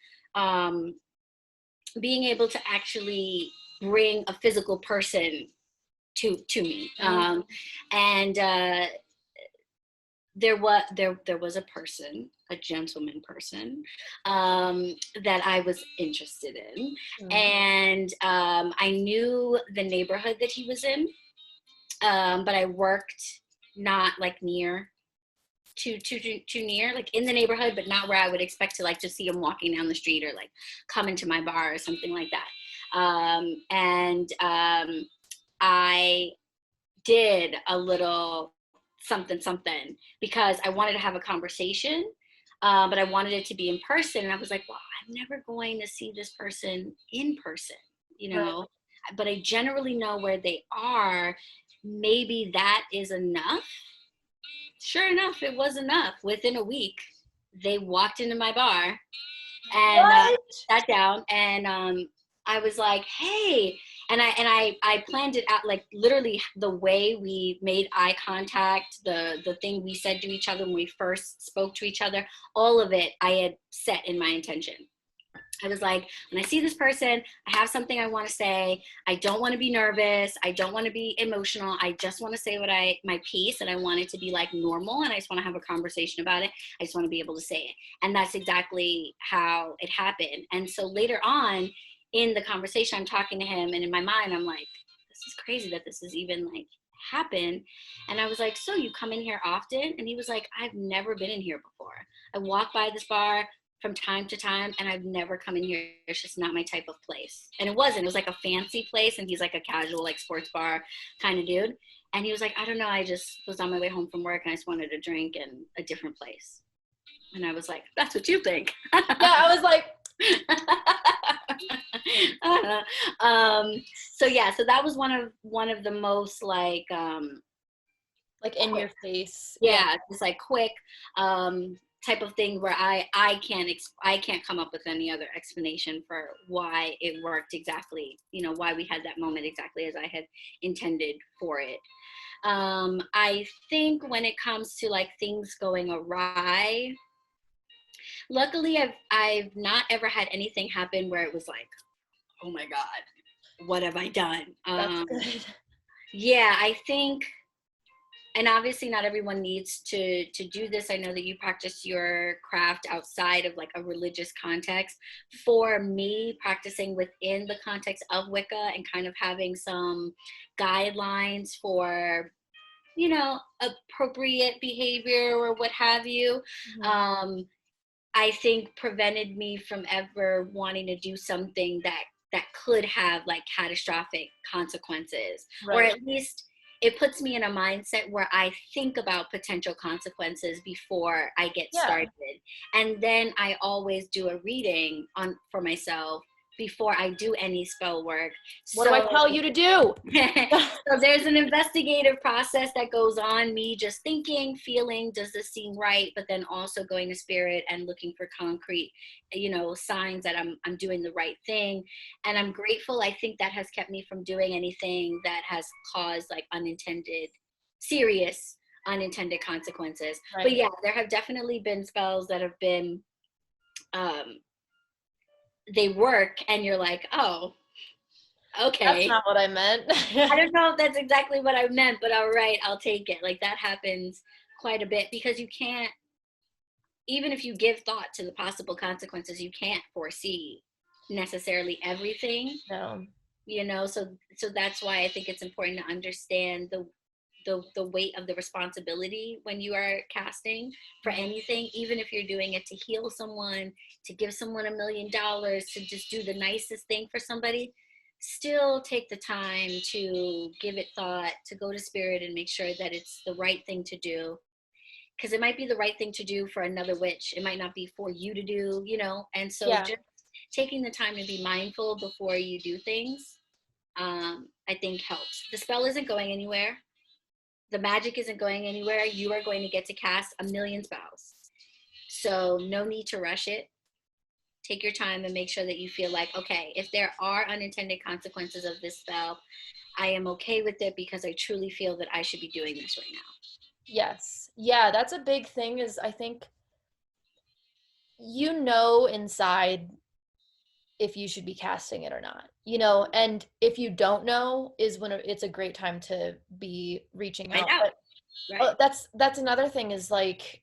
being able to actually bring a physical person to me. And there was a person, a gentleman person, that I was interested in, and I knew the neighborhood that he was in, but I worked not like near too near, like in the neighborhood, but not where I would expect to like just see him walking down the street or like come into my bar or something like that. And I did a little something because I wanted to have a conversation, but I wanted it to be in person. And I was like, well, I'm never going to see this person in person, you know, Right. but I generally know where they are. Maybe that is enough. Sure enough, it was enough. Within a week, they walked into my bar and What? sat down, and I was like, "Hey," and I planned it out like literally the way we made eye contact, the thing we said to each other when we first spoke to each other, all of it I had set in my intention. I was like, when I see this person, I have something I want to say. I don't want to be nervous. I don't want to be emotional. I just want to say my piece, and I want it to be like normal, and I just want to have a conversation about it. I just want to be able to say it. And that's exactly how it happened. And so later on in the conversation, I'm talking to him, and in my mind, I'm like, this is crazy that this is even like happened. And I was like, so you come in here often? And he was like, I've never been in here before. I walk by this bar from time to time, and I've never come in here. It's just not my type of place. And it wasn't. It was like a fancy place, and he's like a casual, like sports bar kind of dude. And he was like, I don't know, I just was on my way home from work, and I just wanted a drink in a different place. And I was like, that's what you think. Yeah, I was like, so yeah, so that was one of the most like in quick, your face. yeah, just like quick type of thing where I can't come up with any other explanation for why it worked exactly, why we had that moment exactly as I had intended for it. I think when it comes to like things going awry, luckily I've not ever had anything happen where it was like, oh my God, what have I done? That's good. Yeah, I think, and obviously not everyone needs to do this. I know that you practice your craft outside of like a religious context. For me, practicing within the context of Wicca and kind of having some guidelines for, appropriate behavior or what have you, I think prevented me from ever wanting to do something that could have like catastrophic consequences, or Right. at least it puts me in a mindset where I think about potential consequences before I get Yeah. started. And then I always do a reading on for myself before I do any spell work. What do I So tell you to do? so there's an investigative process that goes on, me just thinking, feeling, does this seem right? But then also going to spirit and looking for concrete, signs that I'm doing the right thing. And I'm grateful. I think that has kept me from doing anything that has caused like serious unintended consequences. Right. But yeah, there have definitely been spells that have been, they work and you're like, oh, That's okay. not what I meant. I don't know if that's exactly what I meant, but all right, I'll take it. Like that happens quite a bit because you can't, even if you give thought to the possible consequences, you can't foresee necessarily everything, No. So that's why I think it's important to understand the weight of the responsibility when you are casting for anything, even if you're doing it to heal someone, to give someone $1,000,000, to just do the nicest thing for somebody. Still take the time to give it thought, to go to spirit and make sure that it's the right thing to do, because it might be the right thing to do for another witch, it might not be for you to do, and so Yeah. just taking the time to be mindful before you do things, I think helps. The spell isn't going anywhere, the magic isn't going anywhere. You are going to get to cast 1,000,000 spells, so no need to rush it. Take your time and make sure that you feel like, okay, if there are unintended consequences of this spell, I am okay with it because I truly feel that I should be doing this right now. Yes. Yeah, that's a big thing is I think inside if you should be casting it or not, and if you don't know is when it's a great time to be reaching Find out. out. But Right. That's another thing is like,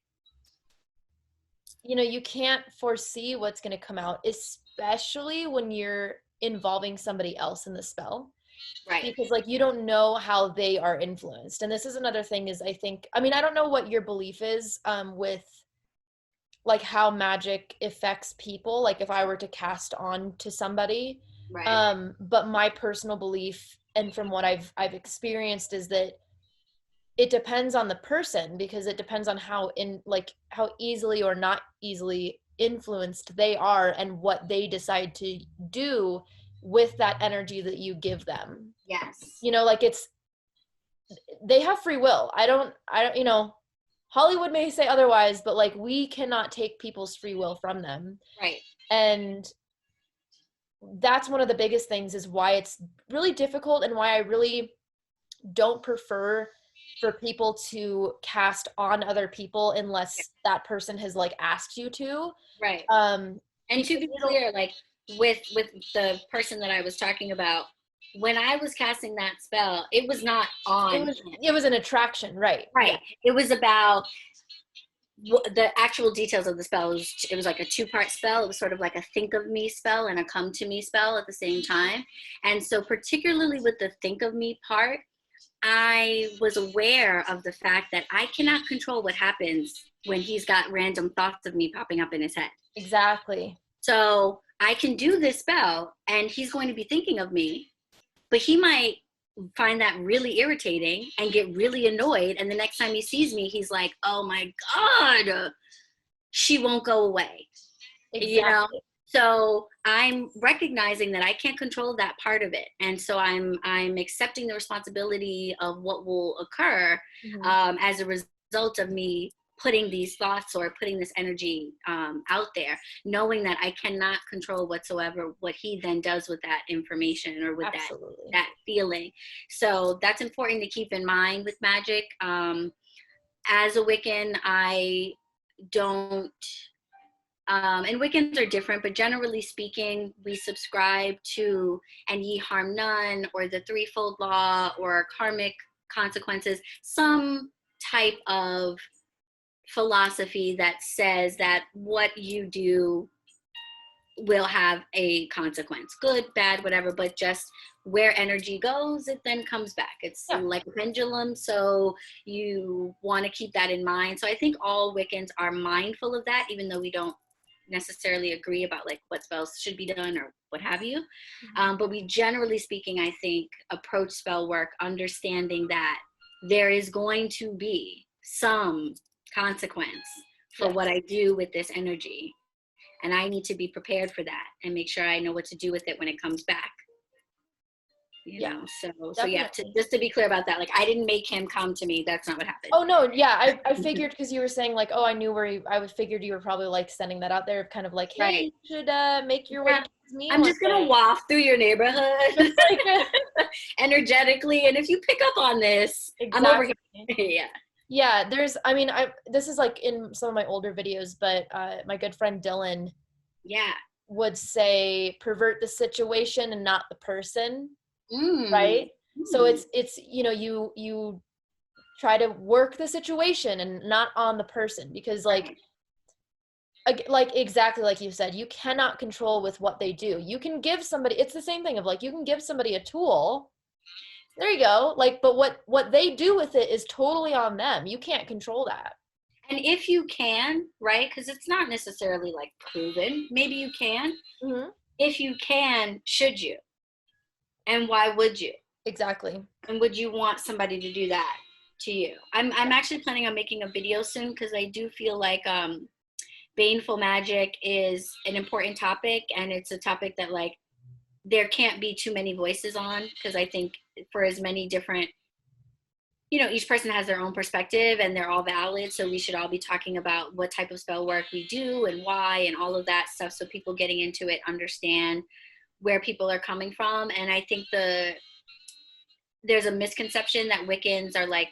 you can't foresee what's going to come out, especially when you're involving somebody else in the spell, Right. because like you don't know how they are influenced. And this is another thing is I don't know what your belief is with like how magic affects people, like if I were to cast on to somebody. Right. But my personal belief, and from what I've experienced, is that it depends on the person, because it depends on how easily or not easily influenced they are and what they decide to do with that energy that you give them. Yes. Like they have free will. I don't Hollywood may say otherwise, but like we cannot take people's free will from them. Right. And that's one of the biggest things, is why it's really difficult, and why I really don't prefer for people to cast on other people unless that person has like asked you to. Right. Um, And to be clear, like with the person that I was talking about, when I was casting that spell, it was not on him. It was an attraction, right? Right. Yeah. It was about the actual details of the spell. It was like a two-part spell. It was sort of like a think of me spell and a come to me spell at the same time. And so particularly with the think of me part, I was aware of the fact that I cannot control what happens when he's got random thoughts of me popping up in his head. Exactly. So I can do this spell and he's going to be thinking of me, but he might find that really irritating and get really annoyed. And the next time he sees me, he's like, oh my God, she won't go away. Exactly. So I'm recognizing that I can't control that part of it. And so I'm accepting the responsibility of what will occur as a result of me putting these thoughts or putting this energy out there, knowing that I cannot control whatsoever what he then does with that information or with that feeling. So that's important to keep in mind with magic. As a Wiccan, I don't, and Wiccans are different, but generally speaking, we subscribe to "and ye harm none" or the threefold law or karmic consequences, some type of philosophy that says that what you do will have a consequence, good, bad, whatever, but just where energy goes, it then comes back. It's like a pendulum. So you want to keep that in mind. So I think all Wiccans are mindful of that, even though we don't necessarily agree about like what spells should be done or what have you. But we, generally speaking, I think approach spell work understanding that there is going to be some consequence for what I do with this energy. And I need to be prepared for that and make sure I know what to do with it when it comes back. You know, so yeah, just to be clear about that, like I didn't make him come to me. That's not what happened. Oh no, yeah, I figured, because you were saying like, oh, I knew where I figured you were probably like sending that out there, kind of like, hey, you should make your way towards me. I'm just gonna waft through your neighborhood energetically, and if you pick up on this, I'm over here. Yeah, this is like in some of my older videos, but my good friend Dylan would say pervert the situation and not the person. Right? So it's you try to work the situation and not on the person, because like exactly like you said, you cannot control with what they do. You can give somebody, it's the same thing of like, you can give somebody a tool, there you go, like, but what they do with it is totally on them. You can't control that. And if you can, right, because it's not necessarily like proven, maybe you can. If you can, should you? And why would you? Exactly. And would you want somebody to do that to you? I'm actually planning on making a video soon, because I do feel like baneful magic is an important topic, and it's a topic that like there can't be too many voices on, because I think for as many different, each person has their own perspective and they're all valid. So we should all be talking about what type of spell work we do and why and all of that stuff, so people getting into it understand where people are coming from. And I think there's a misconception that Wiccans are like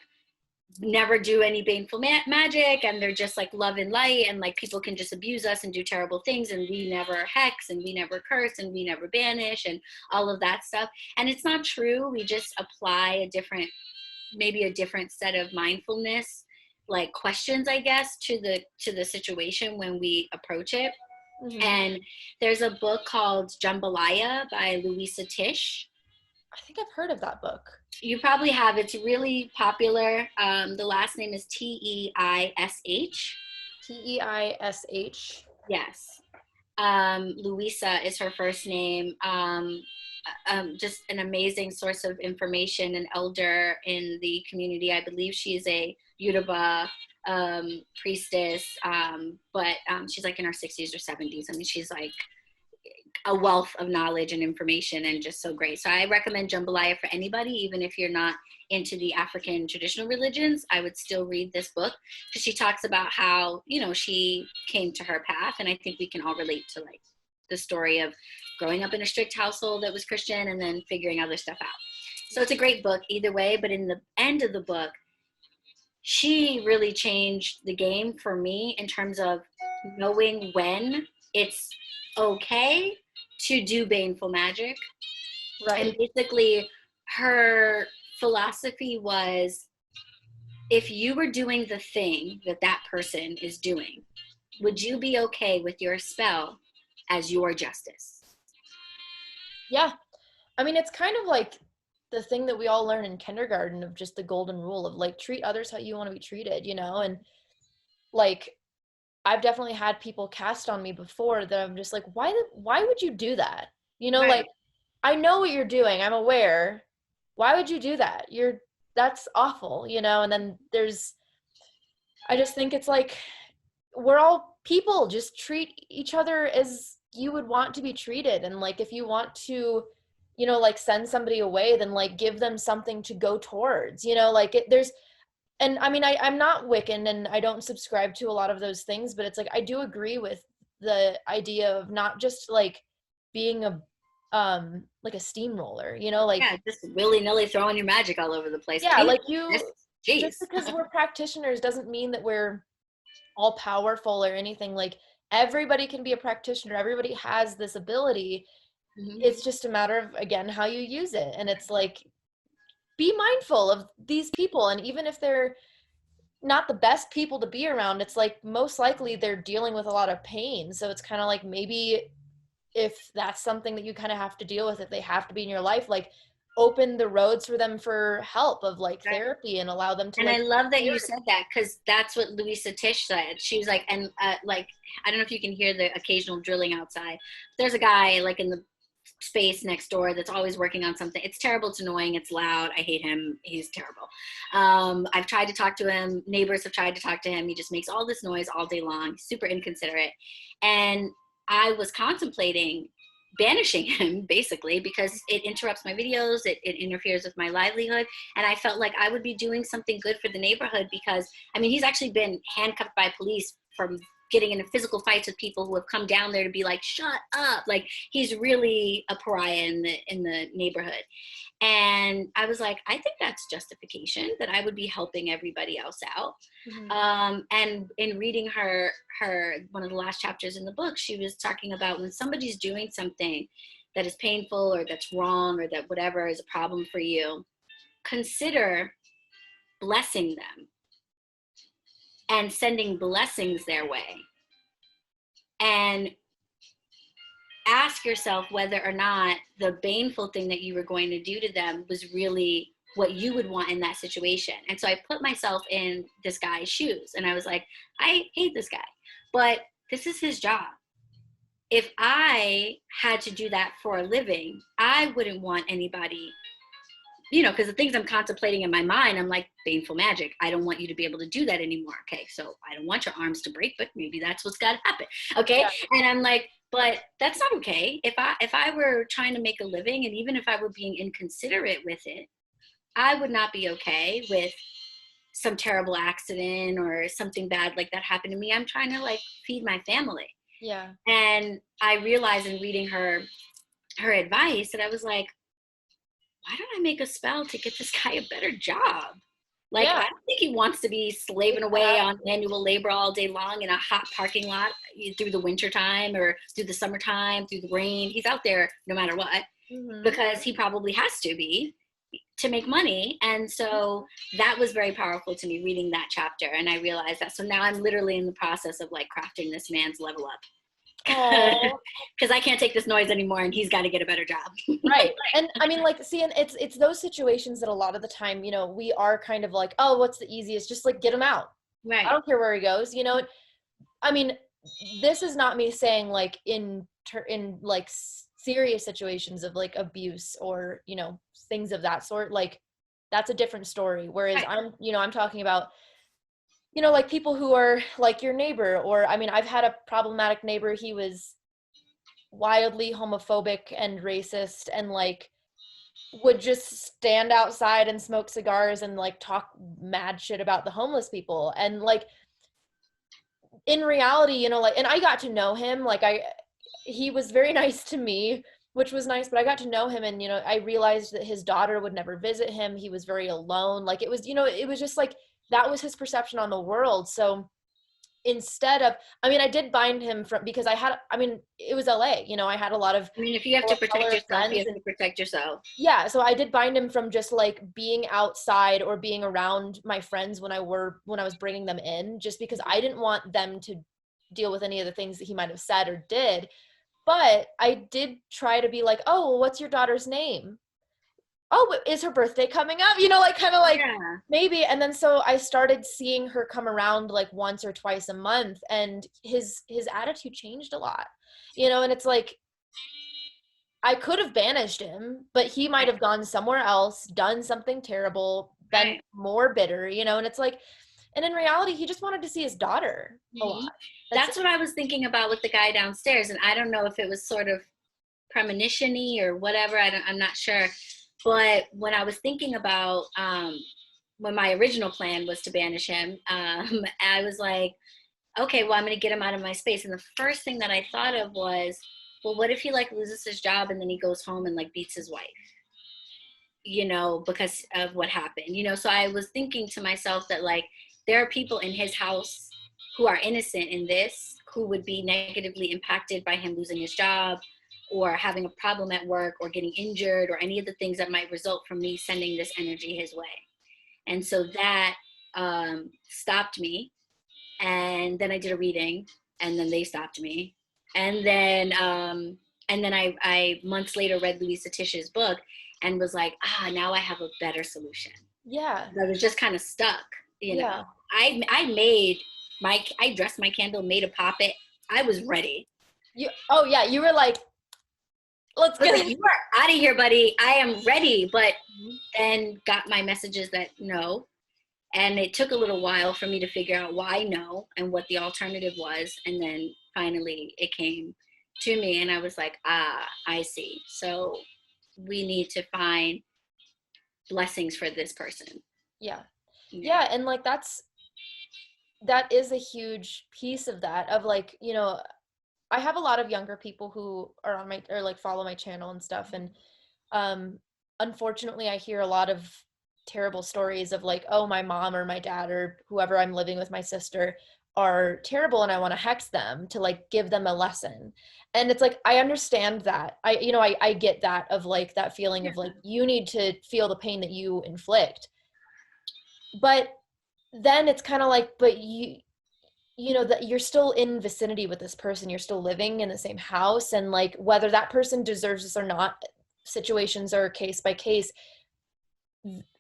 never do any baneful magic, and they're just like love and light, and like people can just abuse us and do terrible things, and we never hex and we never curse and we never banish and all of that stuff. And it's not true. We just apply a different maybe a different set of mindfulness, like questions, I guess, to the situation when we approach it. Mm-hmm. And there's a book called Jambalaya by Louisa Tish. I think I've heard of that book. You probably have. It's really popular. The last name is Teish. Teish. Yes. Louisa is her first name. Just an amazing source of information, an elder in the community. I believe she is a Yoruba priestess, but she's like in her 60s or 70s. I mean, she's like a wealth of knowledge and information and just so great. So I recommend Jambalaya for anybody, even if you're not into the African traditional religions. I would still read this book because she talks about how, you know, she came to her path. And I think we can all relate to like the story of growing up in a strict household that was Christian and then figuring other stuff out. So it's a great book either way. But in the end of the book, she really changed the game for me in terms of knowing when it's okay to do baneful magic. Right. And basically her philosophy was, if you were doing the thing that that person is doing, would you be okay with your spell as your justice? Yeah. I mean, it's kind of like the thing that we all learn in kindergarten of just the golden rule of like, treat others how you want to be treated, you know? And like, I've definitely had people cast on me before that I'm just like, why would you do that? You know, Right. like, I know what you're doing. I'm aware. Why would you do that? That's awful, you know? And then I just think it's like, we're all people. Just treat each other as you would want to be treated. And like, if you want to, you know, like send somebody away, then like give them something to go towards, you know, like and I mean, I'm not Wiccan and I don't subscribe to a lot of those things, but it's like, I do agree with the idea of not just like being like a steamroller, you know, like, Yeah, just willy-nilly throwing your magic all over the place. yeah, like Jeez. just because we're practitioners doesn't mean that we're all powerful or anything. Like, everybody can be a practitioner. Everybody has this ability. Mm-hmm. It's just a matter of, again, how you use it. And it's like, be mindful of these people. And even if they're not the best people to be around, it's like most likely they're dealing with a lot of pain. So it's kind of like, maybe if that's something that you kind of have to deal with, if they have to be in your life, like open the roads for them for help of like Right. therapy and allow them to And like, I love that you said that, because that's what Louisa Tish said. She was like, and like, I don't know if you can hear the occasional drilling outside. There's a guy like in the space next door that's always working on something. It's terrible. It's annoying. It's loud. I hate him. He's terrible. I've tried to talk to him. Neighbors have tried to talk to him. He just makes all this noise all day long. Super inconsiderate. And I was contemplating banishing him basically because it interrupts my videos. It interferes with my livelihood. And I felt like I would be doing something good for the neighborhood because, I mean, he's actually been handcuffed by police from getting into physical fights with people who have come down there to be like, shut up. Like, he's really a pariah in the neighborhood. And I was like, I think that's justification that I would be helping everybody else out. Mhm. And in reading her one of the last chapters in the book, she was talking about when somebody's doing something that is painful or that's wrong or that whatever is a problem for you, consider blessing them and sending blessings their way. And ask yourself whether or not the baneful thing that you were going to do to them was really what you would want in that situation. And so I put myself in this guy's shoes and I was like, I hate this guy, but this is his job. If I had to do that for a living, I wouldn't want anybody, you know, because the things I'm contemplating in my mind, I'm like, baneful magic. I don't want you to be able to do that anymore. Okay, so I don't want your arms to break, but maybe that's what's got to happen. Okay, yeah. And I'm like, but that's not okay. If I were trying to make a living, and even if I were being inconsiderate with it, I would not be okay with some terrible accident or something bad like that happened to me. I'm trying to like feed my family. Yeah. And I realized in reading her advice that I was like, why don't I make a spell to get this guy a better job? Like, yeah. I don't think he wants to be slaving away on manual labor all day long in a hot parking lot through the winter time or through the summertime, through the rain. He's out there no matter what, because he probably has to be. to make money. And so that was very powerful to me, reading that chapter. And I realized that. So now I'm literally in the process of like crafting this man's level up. Oh, Because I can't take this noise anymore and he's got to get a better job. right. And I mean, like, see, and it's those situations that a lot of the time, you know, we are kind of like, oh, what's the easiest? Just like get him out. Right. I don't care where he goes, you know. I mean, this is not me saying like in like serious situations of like abuse or, you know, things of that sort. Like that's a different story. Whereas Right. I'm talking about, you know, like people who are like your neighbor, or I mean, I've had a problematic neighbor. He was wildly homophobic and racist and like would just stand outside and smoke cigars and like talk mad shit about the homeless people. And like in reality, you know, like, and I got to know him, like he was very nice to me, which was nice, but I got to know him and, you know, I realized that his daughter would never visit him. He was very alone. Like it was, you know, it was just like, that was his perception on the world. So instead of, I mean, I did bind him from, because I mean, it was LA, you know, I had a lot of I mean, if you have to protect yourself, you friends have and to protect yourself. yeah, so I did bind him from just like being outside or being around my friends when I was bringing them in, just because I didn't want them to deal with any of the things that he might have said or did. But I did try to be like, oh, well, what's your daughter's name? Oh, is her birthday coming up? You know, like kind of like Yeah. maybe. And then so I started seeing her come around like once or twice a month, and his attitude changed a lot. You know, and it's like I could have banished him, but he might Right. have gone somewhere else, done something terrible, been Right. more bitter, you know, and it's like, and in reality, he just wanted to see his daughter a Mhm. lot. That's That's it. what I was thinking about with the guy downstairs. And I don't know if it was sort of premonition-y or whatever. I'm not sure. But when I was thinking about when my original plan was to banish him, I was like, okay, well, I'm going to get him out of my space. And the first thing that I thought of was, well, what if he like loses his job and then he goes home and like beats his wife, you know, because of what happened, you know? So I was thinking to myself that like there are people in his house who are innocent in this, who would be negatively impacted by him losing his job or having a problem at work or getting injured or any of the things that might result from me sending this energy his way. And so that stopped me. And then I did a reading, and then they stopped me. And then I months later read Louisa Tish's book and was like, now I have a better solution. Yeah. I was just kind of stuck, you know. Yeah. I dressed my candle, made a poppet. I was ready. Oh yeah, you were like, let's I was get like, it. you are out of here, buddy. I am ready. But then got my messages that no. And it took a little while for me to figure out why no and what the alternative was. And then finally it came to me and I was like, I see. So we need to find blessings for this person. Yeah. Yeah. Yeah, and like that is a huge piece of that, of like, you know, I have a lot of younger people who are on my, or like follow my channel and stuff, and um unfortunately I hear a lot of terrible stories of like, oh, my mom or my dad or whoever I'm living with, my sister, are terrible and I want to hex them to like give them a lesson. And it's like, I understand that. I get that, of like that feeling Yeah. of like you need to feel the pain that you inflict. But then it's kind of like, but you know that you're still in vicinity with this person, you're still living in the same house, and like whether that person deserves this or not, situations are case by case.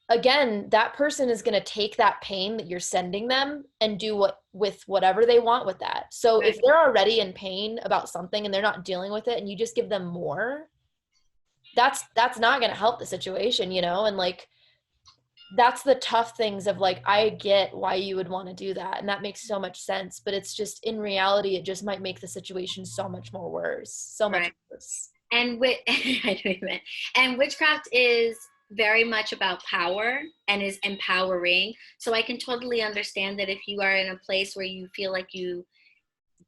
Again, that person is going to take that pain that you're sending them and do what with whatever they want with that. So if Right. they're already in pain about something and they're not dealing with it and you just give them more, that's not going to help the situation, you know. And like that's the tough things of like, I get why you would want to do that and that makes so much sense, but it's just in reality it just might make the situation so much more worse, so much Right. worse. And I don't even, and witchcraft is very much about power and is empowering. So I can totally understand that if you are in a place where you feel like you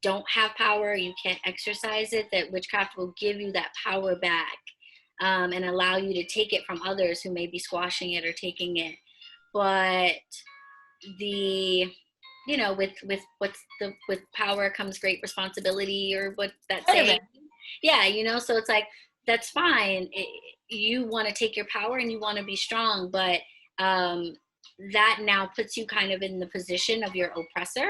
don't have power, you can't exercise it, that witchcraft will give you that power back, and allow you to take it from others who may be squashing it or taking it. But the with power comes great responsibility, or what that saying. Spider-Man. Yeah, so it's like that's fine. you want to take your power and you want to be strong, but that now puts you kind of in the position of your oppressor.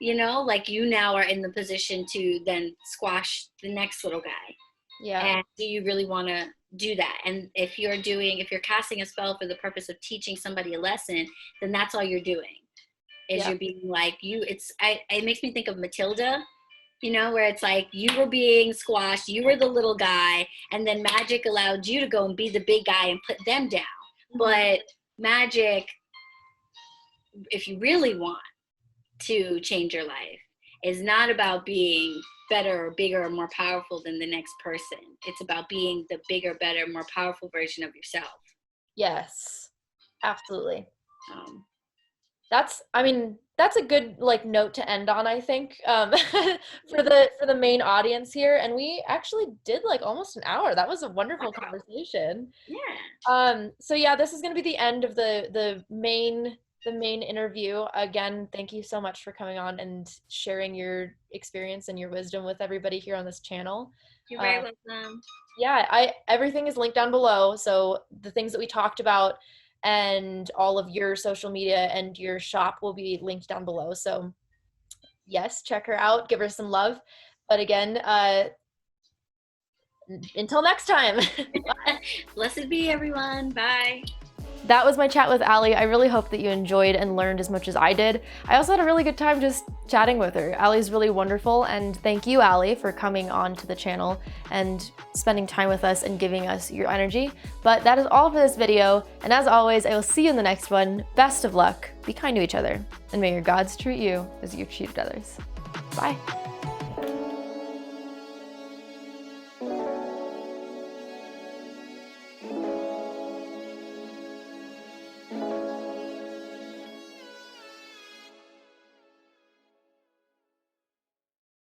You know, like you now are in the position to then squash the next little guy. Yeah. And do you really want to do that? And if you're casting a spell for the purpose of teaching somebody a lesson, then that's all you're doing. Is you're being like it makes me think of Matilda, you know, where it's like you were being squashed, you were the little guy, and then magic allowed you to go and be the big guy and put them down. But magic, if you really want to change your life, is not about being better or bigger or more powerful than the next person. It's about being the bigger, better, more powerful version of yourself. Yes, absolutely. That's a good like note to end on, I think, for the main audience here. And we actually did like almost an hour. That was a wonderful conversation. Yeah. So yeah, this is going to be the end of the main interview. Again, thank you so much for coming on and sharing your experience and your wisdom with everybody here on this channel. You're very welcome. Yeah, everything is linked down below. So the things that we talked about and all of your social media and your shop will be linked down below. So yes, check her out, give her some love. But again, until next time. Blessed be everyone. Bye. That was my chat with Allie. I really hope that you enjoyed and learned as much as I did. I also had a really good time just chatting with her. Allie's really wonderful, and thank you, Allie, for coming on to the channel and spending time with us and giving us your energy. But that is all for this video, and as always, I will see you in the next one. Best of luck, be kind to each other, and may your gods treat you as you treated others. Bye.